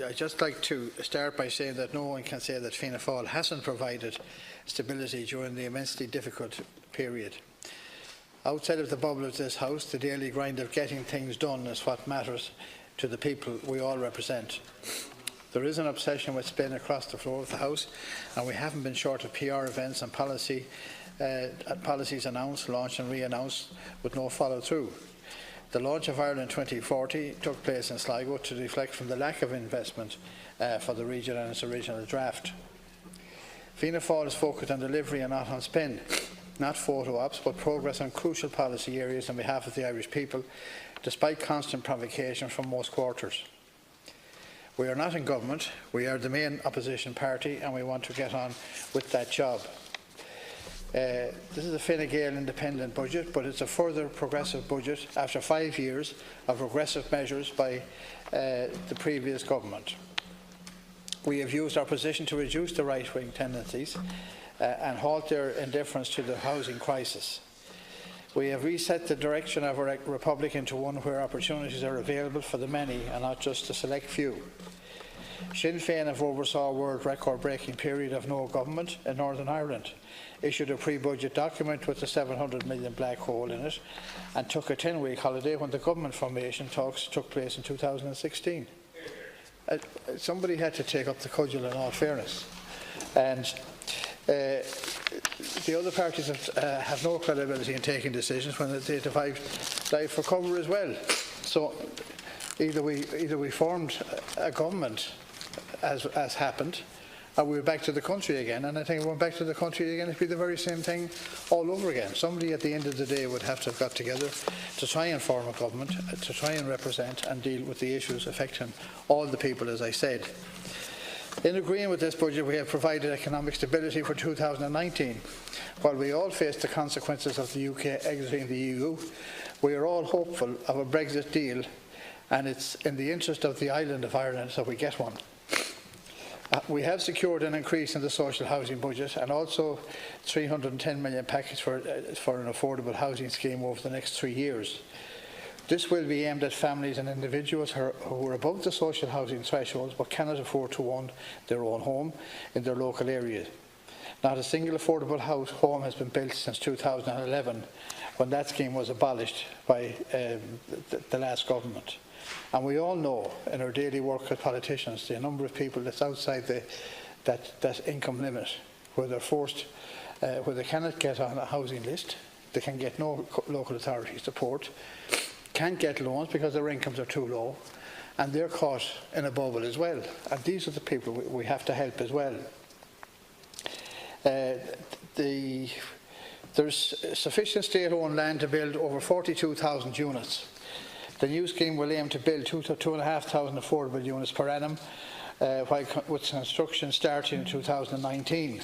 I'd just like to start by saying that no one can say that Fianna Fáil hasn't provided stability during the immensely difficult period. Outside of the bubble of this House, the daily grind of getting things done is what matters to the people we all represent. There is an obsession with spin across the floor of the House, and we haven't been short of PR events and policies announced, launched and re-announced with no follow-through. The launch of Ireland 2040 took place in Sligo to deflect from the lack of investment for the region and its original draft. Fianna Fáil is focused on delivery and not on spin, not photo ops, but progress on crucial policy areas on behalf of the Irish people, despite constant provocation from most quarters. We are not in government, we are the main opposition party, and we want to get on with that job. This is a Fine Gael independent budget, but it's a further progressive budget after 5 years of regressive measures by the previous government. We have used our position to reduce the right-wing tendencies and halt their indifference to the housing crisis. We have reset the direction of our republic into one where opportunities are available for the many and not just a select few. Sinn Féin have oversaw a world record-breaking period of no government in Northern Ireland, issued a pre-budget document with a 700 million black hole in it, and took a 10-week holiday when the government formation talks took place in 2016. Somebody had to take up the cudgel in all fairness. And the other parties have no credibility in taking decisions when they dive for cover as well. So either we formed a government, as happened, and we were back to the country again. And I think if we went back to the country again, it'd be the very same thing all over again. Somebody at the end of the day would have to have got together to try and form a government, to try and represent and deal with the issues affecting all the people, as I said. In agreeing with this budget, we have provided economic stability for 2019. While we all face the consequences of the UK exiting the EU, we are all hopeful of a Brexit deal, and it's in the interest of the island of Ireland that we get one. We have secured an increase in the social housing budget and also £310 million package for an affordable housing scheme over the next 3 years. This will be aimed at families and individuals who are above the social housing thresholds but cannot afford to own their own home in their local area. Not a single affordable home has been built since 2011, when that scheme was abolished by the last government. And we all know in our daily work as politicians the number of people that's outside that income limit, where they're forced, where they cannot get on a housing list, they can get no local authority support, can't get loans because their incomes are too low, and they're caught in a bubble as well. And these are the people we have to help as well. There's sufficient state-owned land to build over 42,000 units. The new scheme will aim to build 2,500 affordable units per annum, with construction starting in 2019.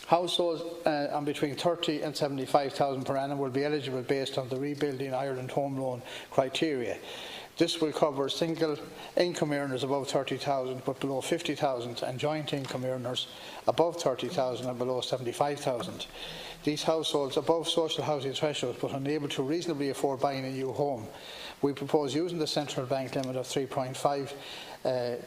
Households on between 30,000 and 75,000 per annum will be eligible based on the Rebuilding Ireland Home Loan criteria. This will cover single income earners above 30,000 but below 50,000, and joint income earners above 30,000 and below 75,000. These households above social housing thresholds but unable to reasonably afford buying a new home. We propose using the central bank limit of 3.5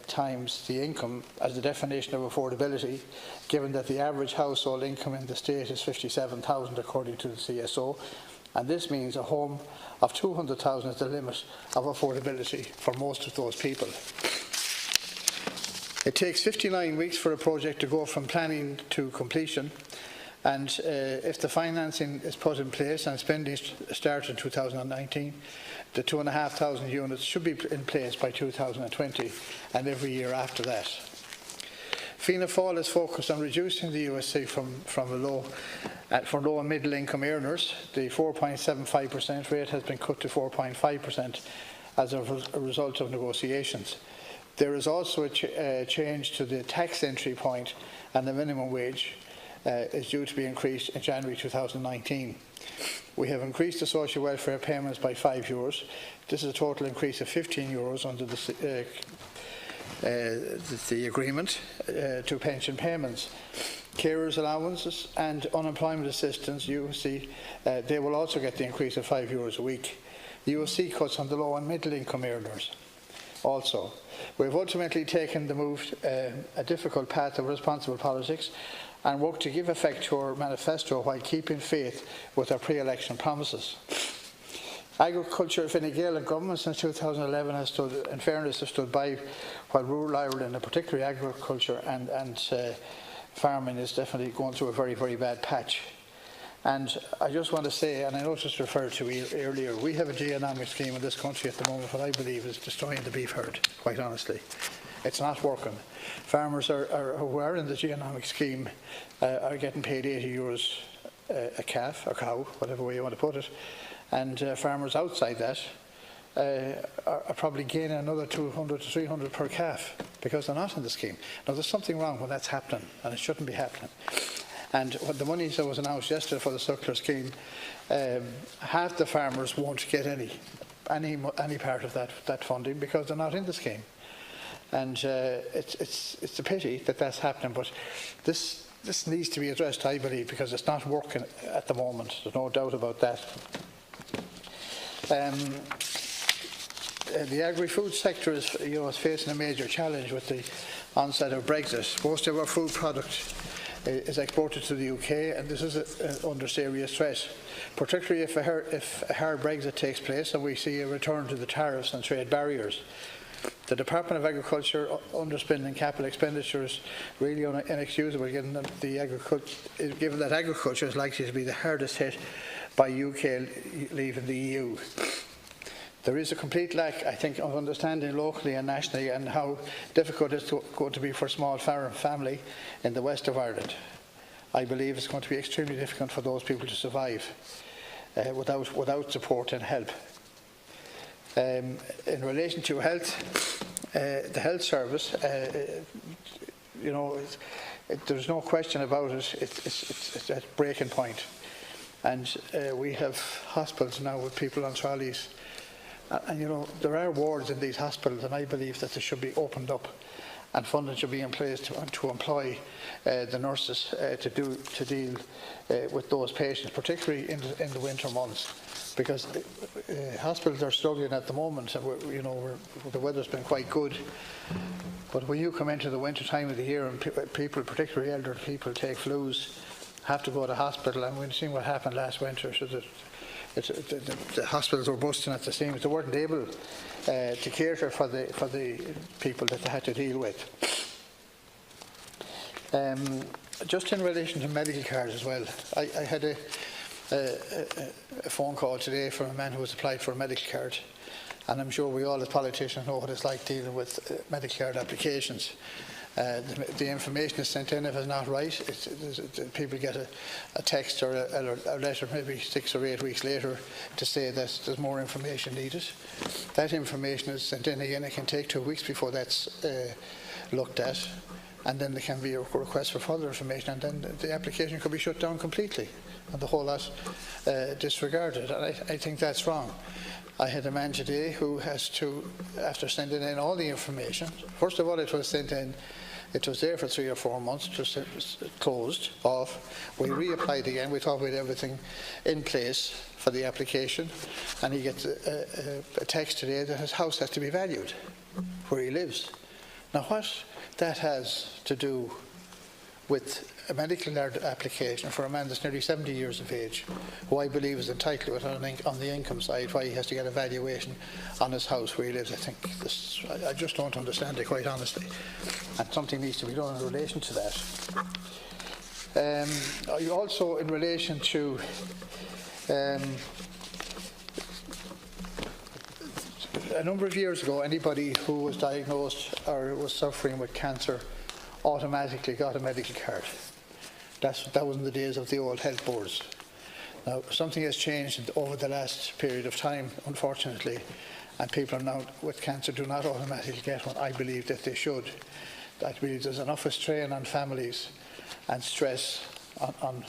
times the income as the definition of affordability, given that the average household income in the state is 57,000 according to the CSO, and this means a home of 200,000 is the limit of affordability for most of those people. It takes 59 weeks for a project to go from planning to completion, and if the financing is put in place and spending starts in 2019, the 2,500 units should be in place by 2020 and every year after that. Fianna Fáil is focused on reducing the USC for low and middle income earners. The 4.75% rate has been cut to 4.5% as a result of negotiations. There is also a change to the tax entry point, and the minimum wage is due to be increased in January 2019. We have increased the social welfare payments by €5. This is a total increase of €15 under the agreement to pension payments. Carers allowances and unemployment assistance, you see, they will also get the increase of €5 a week. You will see cuts on the low and middle income earners also. We've ultimately taken the move, a difficult path of responsible politics, and worked to give effect to our manifesto while keeping faith with our pre-election promises. Agriculture, Fine Gael government since 2011 has stood, in fairness, have stood by while rural Ireland, and particularly agriculture and farming, is definitely going through a very, very bad patch. And I just want to say, and I noticed referred to earlier, we have a genomic scheme in this country at the moment what I believe is destroying the beef herd, quite honestly. It's not working. Farmers who are in the genomic scheme are getting paid €80 a calf, or cow, whatever way you want to put it, and farmers outside that are probably gaining another 200 to 300 per calf because they're not in the scheme. Now, there's something wrong when that's happening, and it shouldn't be happening. And when the money that was announced yesterday for the suckler scheme, half the farmers won't get any part of that funding because they're not in the scheme. And it's a pity that that's happening, but this needs to be addressed, I believe, because it's not working at the moment. There's no doubt about that. The agri-food sector is facing a major challenge with the onset of Brexit. Most of our food product is exported to the UK, and this is under serious threat, particularly if a hard Brexit takes place and we see a return to the tariffs and trade barriers. The Department of Agriculture underspending capital expenditures really inexcusable, given that agriculture is likely to be the hardest hit by UK leaving the EU. There is a complete lack, I think, of understanding locally and nationally and how difficult it's going to be for a small farm family in the west of Ireland. I believe it's going to be extremely difficult for those people to survive without support and help. In relation to health, the health service, there's no question about it. It's at breaking point. And we have hospitals now with people on trolleys. And there are wards in these hospitals, and I believe that they should be opened up and funding should be in place to employ the nurses to deal with those patients, particularly in the winter months, because hospitals are struggling at the moment. And the weather's been quite good, but when you come into the winter time of the year and people, particularly elderly people, take flus, have to go to hospital, and we've seen what happened last winter. So that the hospitals were busting at the seams. They weren't able to cater for the people that they had to deal with. Just in relation to medical cards as well, I had a phone call today from a man who has applied for a medical card, and I'm sure we all as politicians know what it's like dealing with medical card applications. The information is sent in if it's not right. People get a text or a letter maybe 6 or 8 weeks later to say that there's more information needed. That information is sent in again. It can take 2 weeks before that's looked at, and then there can be a request for further information, and then the application could be shut down completely and the whole lot disregarded. And I think that's wrong. I had a man today who has to, after sending in all the information, first of all it was sent in, it was there for 3 or 4 months, just closed off. We reapplied again. We thought we had everything in place for the application, and he gets a text today that his house has to be valued where he lives. Now, what that has to do with a medical card application for a man that's nearly 70 years of age, who I believe is entitled to it on the income side, why he has to get a valuation on his house where he lives. I just don't understand it, quite honestly, and something needs to be done in relation to that. Also in relation to a number of years ago, anybody who was diagnosed or was suffering with cancer automatically got a medical card. That was in the days of the old health boards. Now, something has changed over the last period of time, unfortunately, and people now with cancer do not automatically get one. I believe that they should. I believe there's enough strain on families and stress on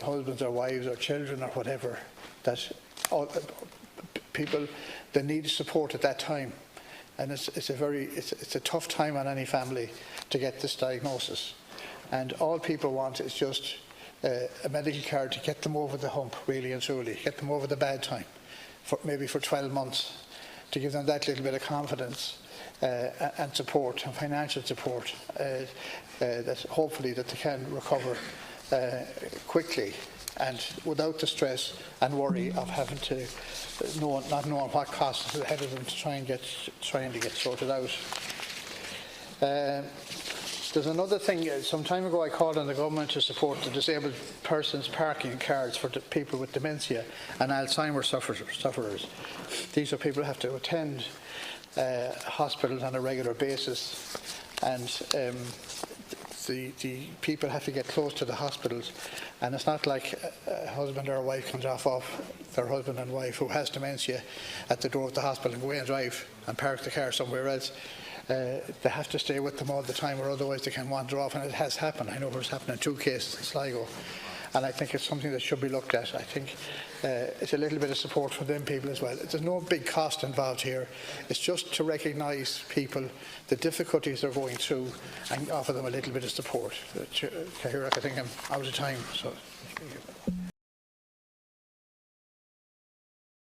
husbands or wives or children or whatever, that people, they need support at that time. And it's a tough time on any family to get this diagnosis. And all people want is just a medical card to get them over the hump, really and truly, get them over the bad time, maybe for 12 months, to give them that little bit of confidence and support and financial support that hopefully that they can recover quickly and without the stress and worry of having to not knowing what costs is ahead of them trying to get sorted out. There's another thing. Some time ago I called on the government to support the disabled persons parking cards for the people with dementia and Alzheimer's sufferers. These are people who have to attend hospitals on a regular basis, and the people have to get close to the hospitals, and it's not like a husband or a wife comes off their husband and wife who has dementia at the door of the hospital and go away and drive and park the car somewhere else. They have to stay with them all the time, or otherwise they can wander off, and it has happened. I know it's happened in 2 cases in Sligo, and I think it's something that should be looked at. I think it's a little bit of support for them people as well. There's no big cost involved here. It's just to recognise people, the difficulties they're going through, and offer them a little bit of support. I think I'm out of time. So.